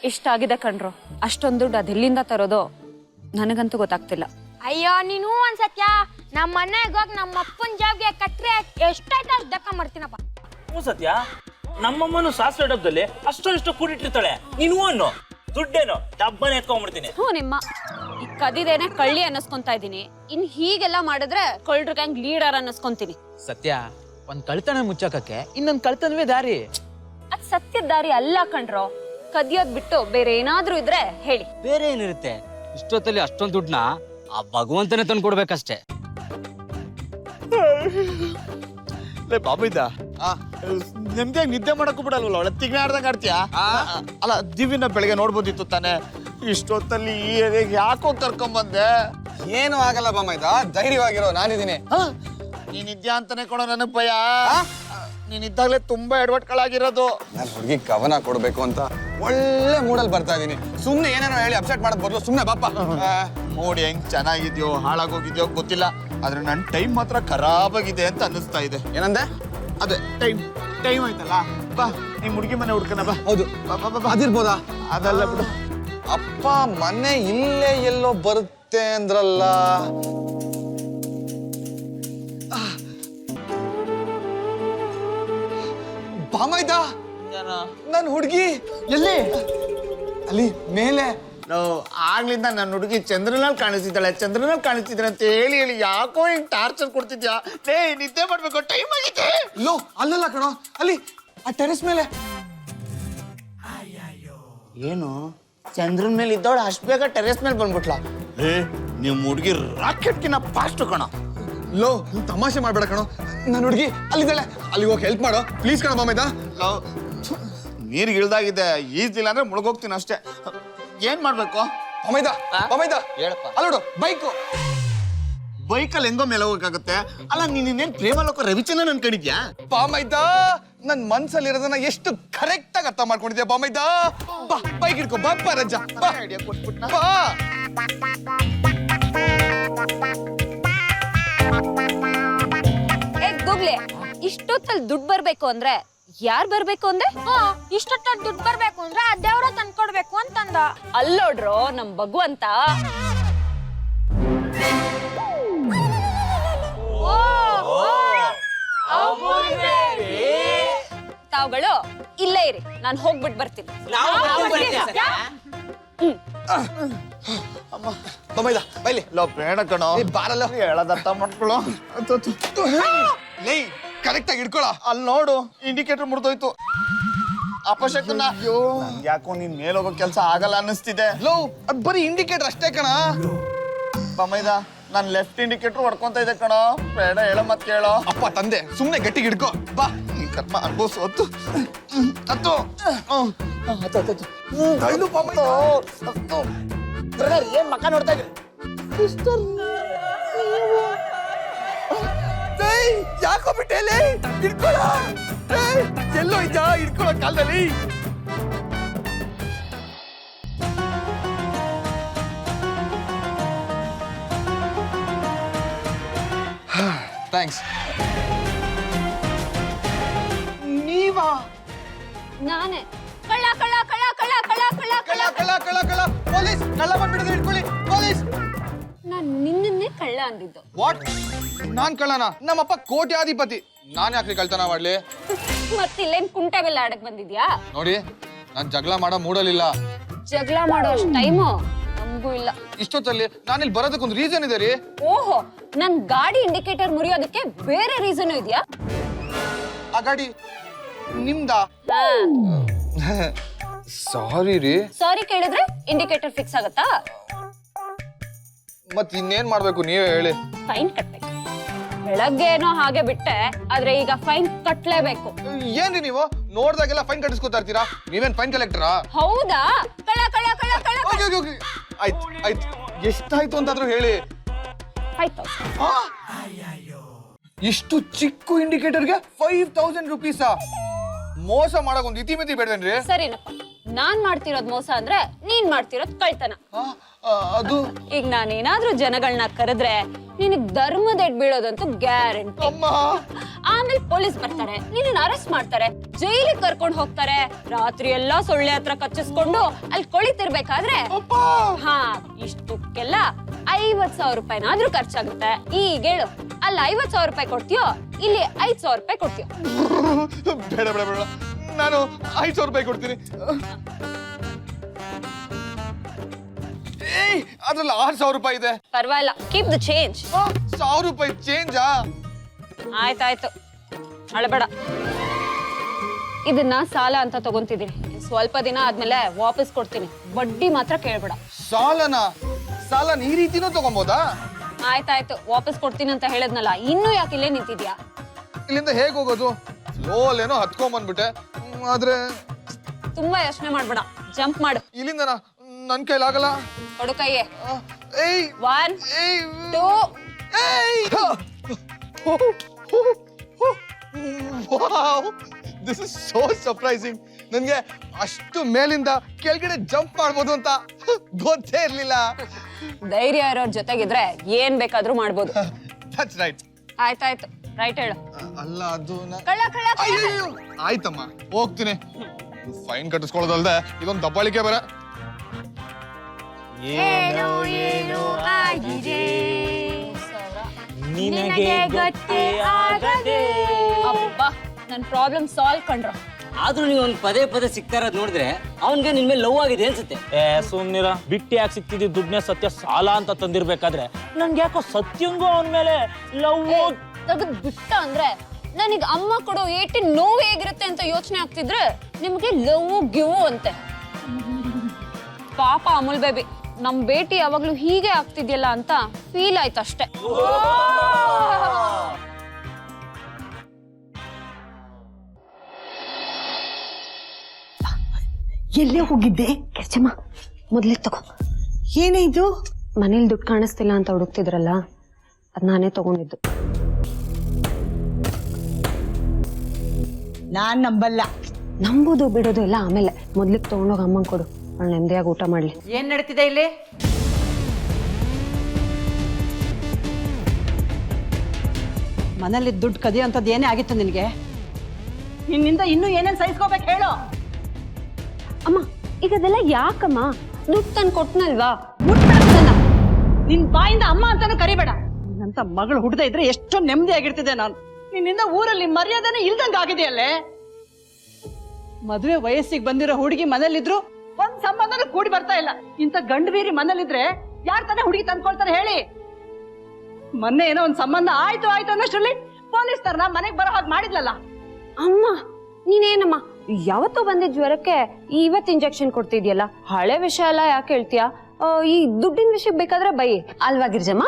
ಇಷ್ಟ ಆಗಿದೆ ಕಣ್ರು. ಅಷ್ಟೊಂದು ದುಡ್ಡು ಅದೆಲ್ಲಿಂದ ತರೋದು ನನಗಂತೂ ಗೊತ್ತಾಗ್ತಿಲ್ಲ. ಅಯ್ಯೋ ನೀನು ಅನ್ಸತ್ಯ ನಮ್ಮ ಮನೆಗೆ ಹೋಗಿ ನಮ್ಮ ಅಪ್ಪನ ಜಾಬ್ಗೆ ಕಟ್ರೆ ಎಷ್ಟಾಯ್ತು ಅಷ್ಟು ದಕ್ಕ ಮಾಡ್ತೀನಪ್ಪ. ಹ್ಞೂ ಸತ್ಯ, ನಮ್ಮಮ್ಮನು ಸಾಸಿವೆ ಡಬ್ಬದಲ್ಲಿ ಅಷ್ಟು ಕೂಡಿಟ್ಟಿರ್ತಾಳೆ. ನೀನು ಅನ್ನು ದುಡ್ಡೇನು ಡಬ್ಬನೇ ಎತ್ಕೊಂಡ್ಬಿಡ್ತೀನಿ. ಹ್ಞೂ ನಿಮ್ಮ ಈ ಕದಿದೇನೆ ಕಳ್ಳಿ ಅನ್ನಿಸ್ಕೊಂತಾ ಇದ್ದೀನಿ. ಇನ್ ಹೀಗೆಲ್ಲ ಮಾಡಿದ್ರೆ ಕಳ್ರ ಗ್ಯಾಂಗ್ ಲೀಡರ್ ಅನ್ನಿಸ್ಕೊಂತೀನಿ. ಸತ್ಯ, ಒಂದ್ ಕಳ್ತನ ಮುಚ್ಚಕಕ್ಕೆ ಇನ್ನೊಂದ್ ಕಳ್ತನವೇ ದಾರಿ. ಅದ್ ಸತ್ಯದ ದಾರಿ ಅಲ್ಲ ಕಣ್ರೋ. ಕದಿಯೋದ್ ಬಿಟ್ಟು ಬೇರೆ ಏನಾದ್ರೂ ಇದ್ರೆ ಹೇಳಿ. ಬೇರೆ ಏನಿರುತ್ತೆ? ಇಷ್ಟೊತ್ತಲ್ಲಿ ಅಷ್ಟೊಂದ್ ದುಡ್ಡನ್ನ ಆ ಭಗವಂತನೇ ತಂದು ಕೊಡ್ಬೇಕಷ್ಟೇ. ಬಾಬಿದ್ದ ನಿಮ್ಗೆ ನಿದ್ದೆ ಮಾಡಕ್ಕೂ ಬಿಡಲ್ವಲ್ಲ, ಒಳ್ಳೆ ತಿಂಗಳಾಡ್ದಂಗೆ ಆಡ್ತೀಯ. ಅಲ್ಲ ದಿವ್ಯನ ಬೆಳಗ್ಗೆ ನೋಡ್ಬೋದಿತ್ತು ತಾನೆ. ಇಷ್ಟೊತ್ತಲ್ಲಿ ಈ ಏರಿಯಾಗೆ ಯಾಕೋ ಕರ್ಕೊಂಬಂದೆ? ಏನು ಆಗಲ್ಲ ಬಾಮೈದ, ಧೈರ್ಯವಾಗಿರೋ, ನಾನಿದ್ದೀನಿ. ನೀನಿದ್ಯಾ ಅಂತಾನೆ ಕೊಡೋ ನನಗ್ ಭಯ. ನೀನಿದ್ದಾಗಲೇ ತುಂಬಾ ಎಡವಟ್ಗಳಾಗಿರೋದು. ನಾನು ಹುಡುಗಿ ಕವನ ಕೊಡ್ಬೇಕು ಅಂತ ಒಳ್ಳೆ ಮೂಡಲ್ಲಿ ಬರ್ತಾ ಇದೀನಿ. ಸುಮ್ನೆ ಏನೇನೋ ಹೇಳಿ ಅಪ್ಸೆಟ್ ಮಾಡೋದ್ ಬದಲು ಸುಮ್ನೆ ಬಾಪ. ನೋಡಿ ಹೆಂಗ್ ಚೆನ್ನಾಗಿದ್ಯೋ ಹಾಳಾಗೋಗಿದ್ಯೋ ಗೊತ್ತಿಲ್ಲ, ಆದ್ರೆ ನನ್ ಟೈಮ್ ಮಾತ್ರ ಖರಾಬ್ ಆಗಿದೆ ಅಂತ ಅನ್ನಿಸ್ತಾ ಇದೆ. ಏನಂದೆ? ಅದೇ ಟೈಮ್ ಆಯ್ತಲ್ಲ, ಬಾ ನಿಮ್ ಹುಡುಗಿ ಮನೆ ಹುಡ್ಕನ ಬಾ. ಹೌದು, ಅದಿರ್ಬೋದಾ? ಅದಲ್ಲ ಬಿಡು. ಅಪ್ಪ ಮನೆ ಇಲ್ಲೇ ಎಲ್ಲೋ ಬರುತ್ತೆ ಅಂದ್ರಲ್ಲ. ಬಾಮೈದ, ನನ್ ಹುಡುಗಿ ಎಲ್ಲಿ? ಅಲ್ಲಿ ಮೇಲೆ. ಆಗ್ಲಿಂದ ನನ್ನ ಹುಡುಗಿ ಚಂದ್ರನಲ್ಲಿ ಕಾಣಿಸ್ತಿದ್ದಾಳೆ ಅಂತ ಹೇಳಿ ಯಾಕೋ ಹಿಂಗ್ ಟಾರ್ಚರ್ ಕೊಡ್ತಿದ್ಯಾ? ನಿದ್ದೆ ಮಾಡ್ಬೇಕು, ಟೈಮ್ ಆಗಿದೆ. ಲೋ, ಅಲ್ಲಲ್ಲ ಕಣೋ, ಅಲ್ಲಿ ಆ ಟೆರೆಸ್ ಮೇಲೆ. ಏನು ಚಂದ್ರನ ಮೇಲೆ ಇದ್ದವಳು ಅಷ್ಟು ಬೇಗ ಟೆರೆಸ್ ಮೇಲೆ ಬಂದ್ಬಿಟ್ಲ? ನಿಮ್ ಹುಡುಗಿ ರಾಕೆಟ್ಕಿನ್ನ ಫಾಸ್ಟ್ ಕಣ. ಲೋ, ತಮಾಷೆ ಮಾಡ್ಬೇಡ ಕಣೋ, ನನ್ನ ಹುಡುಗಿ ಅಲ್ಲಿದ್ದಾಳೆ. ಅಲ್ಲಿಗೆ ಹೋಗಿ ಹೆಲ್ಪ್ ಮಾಡೋ ಪ್ಲೀಸ್ ಕಣ ಬಾಮೈದ. ನೀರಿಗೆ ಇಳ್ದಾಗಿದೆ, ಈಜ್ಲಿಲ್ಲ ಅಂದ್ರೆ ಮುಳುಗೋಗ್ತೀನಿ ಅಷ್ಟೇ. ಏನ್ ಮಾಡ್ಬೇಕು? ಬಾಮೈದ ಹೇಳಪ್ಪ. ಅಲ್ಲೋಡು, ಬೈಕು. ಬೈಕಲ್ಲಿ ಹೆಂಗೋ ಮೇಲೆ ಹೋಗಕ್ಕಾಗುತ್ತೆ? ಅಲ್ಲ ನೀನೇನ್ ಪ್ರೇಮಲೋಕ ರವಿಚಂದ್ರನ್ ಅನ್ಕೊಂಡಿದ್ಯಾ? ಬಾಮೈದ, ನನ್ ಮನ್ಸಲ್ಲಿರೋದನ್ನ ಎಷ್ಟು ಕರೆಕ್ಟ್ ಆಗಿ ಅರ್ಥ ಮಾಡ್ಕೊಂಡಿದ್ಯಾ ಬಾಮೈದ. ಬಾ, ಬೈಕ್ ಹಿಡ್ಕೊ, ಬಾ ರಜ್ಜ, ಬಾ. ಐಡಿಯಾ ಕೊಟ್ಬಿಟ್ನ. ಬಾ. ಗೂಗ್ಲೆ, ಇಷ್ಟೊತ್ತಲ್ಲಿ ದುಡ್ಡು ಬರ್ಬೇಕು ಅಂದ್ರೆ ಯಾರ್ ಬರ್ಬೇಕು ಅಂದೆ? ಇಷ್ಟೊತ್ತಲ್ಲಿ ದುಡ್ಡು ಬರ್ಬೇಕು ಅಂದ್ರೆ ಆ ದೇವ್ರ ತಂದ್ಕೊಡ್ಬೇಕು ಅಂತಂದ. ಅಲ್ಲೋಡ್ರೋ ನಮ್ ಭಗವಂತ. ತಾವುಗಳು ಇಲ್ಲೇ ಇರಿ, ನಾನು ಹೋಗ್ಬಿಟ್ಟು ಬರ್ತೀನಿ. ಬಾಮೈದ ಬೈಲಿ. ಲೋ ಬೇಡ ಕಣೋ, ಬಾರಲ್ಲ. ಹೇಳದ ಅರ್ಥ ಮಾಡ್ಕೊಳ್ಳೋ. ಲೈ, ಕರೆಕ್ಟ್ ಆಗಿ ಹಿಡ್ಕೊಳ. ಅಲ್ಲಿ ನೋಡು, ಇಂಡಿಕೇಟರ್ ಮುರಿದೋಯ್ತು. ಅಪಶಕ್ತನ ಯಾಕೋ ನೀನ್ ಮೇಲೆ ಹೋಗೋ ಕೆಲಸ ಆಗಲ್ಲ ಅನ್ನಿಸ್ತಿದೆ. ಲೋ, ಅದ್ ಬರೀ ಇಂಡಿಕೇಟರ್ ಅಷ್ಟೇ ಕಣ. ಬಮೈದ, ನಾನ್ ಲೆಫ್ಟ್ ಇಂಡಿಕೇಟರ್ ಹೊಡ್ಕೊಂತ ಇದೆ ಕಣೋ. ಬೇಡ, ಹೇಳ ಮತ್ ಕೇಳೋ. ಅಪ್ಪ ತಂದೆ, ಸುಮ್ನೆ ಗಟ್ಟಿಗೆ ಹಿಡ್ಕೊ. ಬಾ. ನೀನ್ ಕರ್ಮ ಅನ್ಭವಿಸು. ಹತ್ತು ಏನ್ ಮಕ್ಕ ನೋಡ್ತಾ ಇದ್ರಿ? ಯಾಕೋ ಬಿಟ್ಟೆಲೆ? ಹಿಡ್ಕೊಳ. ಎಲ್ಲೋ ಇದ್ಯಾ? ಹಿಡ್ಕೊಳ ಕಾಲದಲ್ಲಿ. ಥ್ಯಾಂಕ್ಸ್. ನೀವಾ? ನಾನೇ ಕಳ್ಳ ಕಳ್ಳ ಕಳ್ಳ ಕಳ್ಳ ಕಳ್ಳ ಕಳ್ಳ ಕಳ್ಳ ಕಳ್ಳ ಕಳ್ಳ ಕಳ್ಳ ಪೊಲೀಸ್, ಕಳ್ಳ ಬಂದ್ಬಿಡಿದ್ರೆ ಹಿಡ್ಕೊಳ್ಳಿ ಪೊಲೀಸ್. ನಾನ್ ನಿನ್ನನ್ನೇ ಕಳ್ಳ ಅಂದಿದ್ದು. ವಾಟ್? ನಾನ್ ಕಳ್ಳನ? ನಮ್ಮಪ್ಪ ಕೋಟ್ಯಾಧಿಪತಿ, ನಾನ್ ಯಾಕ್ರಿ ಕಳ್ತನ ಮಾಡ್ಲಿ? ಮತ್ತಿಲ್ಲೇನ್ ಕುಂಟೆ ಬೆಲ್ಲ ಆಡಕ್ ಬಂದಿದ್ಯಾ? ನೋಡಿ, ನಾನ್ ಜಗಳ ಮಾಡೋ ಮೂಡಲಿಲ್ಲ. ಜಗಳ ಮಾಡೋ ಅಷ್ಟ್ ಟೈಮು ನಮಗೂ ಇಲ್ಲ. ಇಷ್ಟೊತ್ತಲ್ಲಿ ನಾನಿಲ್ಲಿ ಬರೋದಕ್ಕೊಂದು ರೀಸನ್ ಇದೆ ರೀ. ಓಹೋ, ನನ್ ಗಾಡಿ ಇಂಡಿಕೇಟರ್ ಮುರಿಯೋದಕ್ಕೆ ಬೇರೆ ರೀಸನ್ ಇದೆಯಾ? ಆ ಗಾಡಿ ನಿಮ್ದಾ? ಸಾರಿ ರೀ. ಸಾರಿ ಕೇಳಿದ್ರೆ ಇಂಡಿಕೇಟರ್ ಫಿಕ್ಸ್ ಆಗತ್ತಾ? ಮತ್ ಇನ್ನೇನ್ ಮಾಡ್ಬೇಕು ನೀವೇ ಹೇಳಿ. ಫೈನ್ ಕಟ್ಬೇಕು. ಬೆಳಗ್ಗೆ ಏನೋ ಹಾಗೆ ಬಿಟ್ಟೆ, ಆದ್ರೆ ಈಗ ಫೈನ್ ಕಟ್ಲೇಬೇಕು. ಏನ್ರಿ ನೀವು ನೋಡ್ದಾಗೆಲ್ಲ ಫೈನ್ ಕಟ್ಟಿಸ್ಕೊತಾ ಇರ್ತೀರಾ? ನೀವೇನ್ ಫೈನ್ ಕಲೆಕ್ಟರಾ? ಹೌದಾ? ಕಳ್ಳ ಕಳ್ಳ ಕಳ್ಳ ಕಳ್ಳ. ಆಯ್ತು ಆಯ್ತು, ಎಷ್ಟಾಯ್ತು ಅಂತಾದ್ರೂ ಹೇಳಿ. 5000. ಇಷ್ಟು ಚಿಕ್ಕ ಇಂಡಿಕೇಟರ್ಗೆ 5000 ರುಪೀಸಾ? ಮೋಸ ಮಾಡಕ್ ಒಂದು ಇತಿಮಿತಿ ಬೇಡವೇನ್ರಿ? ಸರಿನಪ್ಪ, ನಾನ್ ಮಾಡ್ತಿರೋದ್ ಮೋಸ ಅಂದ್ರೆ ನೀನ್ ಮಾಡ್ತಿರೋದ್ ಕಳ್ತನ. ಅದು ಈಗ ನಾನೇನಾದ್ರೂ ಜನಗಳನ್ನ ಕರೆದ್ರೆ ನಿನಗ್ ಧರ್ಮದ ಎಡ್ ಬೀಳೋದಂತೂ ಗ್ಯಾರಂಟಿ. ಅಮ್ಮ ಆಮೇಲೆ ಪೊಲೀಸ್ ಬರ್ತಾರೆ, ನಿನ್ನ ಅರೆಸ್ಟ್ ಮಾಡ್ತಾರೆ, ಜೈಲಿಗೆ ಕರ್ಕೊಂಡು ಹೋಗ್ತಾರೆ. ರಾತ್ರಿ ಎಲ್ಲಾ ಸೊಳ್ಳೆ ಹತ್ರ ಕಚ್ಚಿಸ್ಕೊಂಡು ಅಲ್ಲಿ ಕೊಳಿತಿರ್ಬೇಕಾದ್ರೆ ಹಾ ಇಷ್ಟಕ್ಕೆಲ್ಲ 50,000 ರೂಪಾಯಿನಾದ್ರೂ ಖರ್ಚಾಗುತ್ತೆ. ಈಗ ಹೇಳು, ಅಲ್ಲಿ 50,000 ರೂಪಾಯಿ ಕೊಡ್ತೀಯೋ, ಇಲ್ಲಿ 5,000 ರೂಪಾಯಿ ಕೊಡ್ತೀಯೋ? ಬೇಡ ಬೇಡ ಬೇಡ, ನಾನು 5,000 ರೂಪಾಯಿ ಕೊಡ್ತೀನಿ. ಏಯ್ ಅದ್ರಲ್ಲಿ 6,000 ರೂಪಾಯಿ ಇದೆ. ಪರವಾಗಿಲ್ಲ, ಕೀಪ್ ದ ಚೇಂಜ್. 1,000 ರೂಪಾಯಿ ಚೇಂಜಾ? ಆಯ್ತಾಯ್ತು, ಅಳಬೇಡ. ಇದನ್ನ ಸಾಲ ಅಂತ ತಗೊಂತಿದ್ದೀನಿ. ಸ್ವಲ್ಪ ದಿನ ಆದ್ಮೇಲೆ ವಾಪಸ್ ಕೊಡ್ತೀನಿ. ಬಡ್ಡಿ ಮಾತ್ರ ಕೇಳ್ಬೇಡ. ಸಾಲನ ಈ ರೀತಿನೂ ತಗೊಂಬೋದಾ? ಆಯ್ತಾಯ್ತು, ವಾಪಸ್ ಕೊಡ್ತೀನಿ ಅಂತ ಹೇಳದ್ನಲ್ಲ, ಇನ್ನೂ ಯಾಕೆ ಇಲ್ಲೇ ನಿಂತಿದ್ಯಾ? ಇಲ್ಲಿಂದ ಹೇಗ್ ಹೋಗೋದು? ಸ್ಲೋಲೇನೋ ಹತ್ಕೊಂಡ್ ಬಂದ್ಬಿಟ್ಟೆ. ಆದ್ರೆ ತುಂಬಾ ಯೋಚನೆ ಮಾಡ್ಬೇಡ, ಜಂಪ್ ಮಾಡು. ಇಲ್ಲಿಂದ ನನ್ ಕೈಲಾಗಲ್ಲ. ಕೊಡು ಕೈಯೇ. ಏಯ್ 1 ಏಯ್ 2 ಏಯ್ wow, this is so surprising. ನನ್ಗೆ ಅಷ್ಟು ಮೇಲಿಂದ ಕೆಳಗಡೆ ಜಂಪ್ ಮಾಡ್ಬೋದು ಅಂತ ಗೊತ್ತೇ ಇರ್ಲಿಲ್ಲ. ಧೈರ್ಯ ಇರೋರ್ ಜೊತೆಗಿದ್ರೆ ಏನ್ ಬೇಕಾದ್ರೂ ಮಾಡ್ಬೋದು. That's right. ಆಯ್ತಾಯ್ತು, ರೈಟ್ ಹೇಳು. ಅಲ್ಲ ಅದು ಕಳ್ಳ ಕಳ್ಳ ಕಳ್ಳ. ಅಯ್ಯೋ ಆಯ್ತಮ್ಮ, ಹೋಗ್ತೀನಿ. ಫೈನ್ ಕಟ್ಟಿಸ್ಕೊಳ್ಳೋದಲ್ದೆ ಇದೊಂದು ದಬ್ಬಾಳಿಕೆ ಬೇರೆ. ಏನೋ ಏನೋ ಆಗಿದೆ, ನಿನಗೆ ಗೊತ್ತೇ ಆಗದೆ. ಅಬ್ಬಾ, ನನ್ ಪ್ರಾಬ್ಲಮ್ ಸಾಲ್ವ್ ಕಂಡ್ರ. ಆದ್ರೂ ನೀವು ಅವ್ನ್ ಪದೇ ಪದೇ ಸಿಗ್ತಾ ಇರೋದ್ ನೋಡಿದ್ರೆ ಅವನ್ಗೆ ನಿನ್ ಮೇಲೆ ಲವ್ ಆಗಿದೆ ಅನ್ಸುತ್ತೆ. ಸುಮ್ನಿರ, ಬಿಟ್ಟಿ ಯಾಕೆ ಸಿಕ್ತಿದ್ದಿ ದುಡ್ಡನ್ನೇ ಸತ್ಯ ಸಾಲ ಅಂತ ತಂದಿರ್ಬೇಕಾದ್ರೆ ನನ್ಗೆ ಯಾಕೋ ಸತ್ಯಂಗೂ ಅವನ ಮೇಲೆ ಲವ್ ತೆಗೆದ್ ಬಿಟ್ಟ ಅಂದ್ರೆ ನನಗ್ ಅಮ್ಮ ಕೊಡೋ ಏಟಿ ನೋವು ಹೇಗಿರುತ್ತೆ ಅಂತ ಯೋಚನೆ ಆಗ್ತಿದ್ರೆ ನಿಮ್ಗೆ ಲವ್ ಗಿವ್ ಅಂತೆ. ಪಾಪ ಅಮೂಲ್ ಬೇಬಿ, ನಮ್ ಭೇಟಿ ಯಾವಾಗ್ಲೂ ಹೀಗೆ ಆಗ್ತಿದ್ಯಲ್ಲ ಅಂತ ಫೀಲ್ ಆಯ್ತು ಅಷ್ಟೇ. ಎಲ್ಲೇ ಹೋಗಿದ್ದೆ? ಕೆಚ್ಚಮ್ಮ, ಮೊದ್ಲೇ ತಗೋ. ಏನೇ ಇದು? ಮನೇಲಿ ದುಡ್ಡು ಕಾಣಿಸ್ತಿಲ್ಲ ಅಂತ ಹುಡುಕ್ತಿದ್ರಲ್ಲ, ಅದ್ ನಾನೇ ತಗೊಂಡಿದ್ದು. ನಾನ್ ನಂಬಲ್ಲ. ನಂಬೋದು ಬಿಡೋದು ಎಲ್ಲ ಆಮೇಲೆ. ಮೊದ್ಲಿಗೆ ತಗೊಂಡೋಗಿ ಅಮ್ಮಂಗ್ ಕೊಡು, ಅವಳು ನೆಮ್ಮದಿಯಾಗಿ ಊಟ ಮಾಡ್ಲಿ. ಏನ್ ನಡೀತಿದೆ ಇಲ್ಲಿ? ಮನೇಲಿ ದುಡ್ಡು ಕದಿಯೋಂಥದ್ದು ಏನೇ ಆಗಿತ್ತು ನಿನಗೆ? ನಿನ್ನಿಂದ ಇನ್ನೂ ಏನೇನ್ ಸಹಿಸ್ಕೋಬೇಕು ಹೇಳು? ಅಮ್ಮ, ಈಗ ಅದೆಲ್ಲ ಯಾಕಮ್ಮ? ದುಡ್ಡು ತಂದು ಕೊಟ್ನಲ್ವಾ? ನಿನ್ ಬಾಯಿಂದ ಅಮ್ಮ ಅಂತಾನು ಕರಿಬೇಡ. ನಿನ್ನಂತ ಮಗಳು ಹುಡ್ದ ಇದ್ರೆ ಎಷ್ಟೋ ನೆಮ್ಮದಿ ಆಗಿರ್ತಿದೆ ನಾನು. ನಿನ್ನಿಂದ ಊರಲ್ಲಿ ಮರ್ಯಾದೆನೇ ಇಲ್ದಂಗ ಆಗಿದೆಯಲ್ಲೇ. ಮದುವೆ ವಯಸ್ಸಿಗೆ ಬಂದಿರೋ ಹುಡುಗಿ ಮನೇಲಿದ್ರು ಒಂದ್ ಸಂಬಂಧನೂ ಕೂಡಿ ಬರ್ತಾ ಇಲ್ಲ. ಇಂಥ ಗಂಡು ಬೀರಿ ಮನೇಲಿದ್ರೆ ಯಾರ್ ತಾನೇ ಹುಡುಗಿ ತಂದ್ಕೊಳ್ತಾರೆ ಹೇಳಿ? ಮೊನ್ನೆ ಏನೋ ಒಂದ್ ಸಂಬಂಧ ಆಯ್ತು ಆಯ್ತು ಅನ್ನೋಷ್ಟ್ರಲ್ಲಿ ಪೊಲೀಸ್ನವ್ರನ್ನ ಮನೆಗ್ ಬರೋ ಹಾಗೆ ಮಾಡಿದ್ಲಲ್ಲ. ಅಮ್ಮ, ನೀನೇನಮ್ಮ ಯಾವತ್ತೋ ಬಂದಿದ್ ಜ್ವರಕ್ಕೆ ಇವತ್ತು ಇಂಜೆಕ್ಷನ್ ಕೊಡ್ತಿದ್ಯಲ್ಲ? ಹಳೆ ವಿಷಯ ಎಲ್ಲ ಯಾಕೆ ಹೇಳ್ತೀಯಾ? ಈ ದುಡ್ಡಿನ ವಿಷಯಕ್ಕೆ ಬೇಕಾದ್ರೆ ಬೈ ಅಲ್ವಾ ಗಿರ್ಜಮ್ಮ?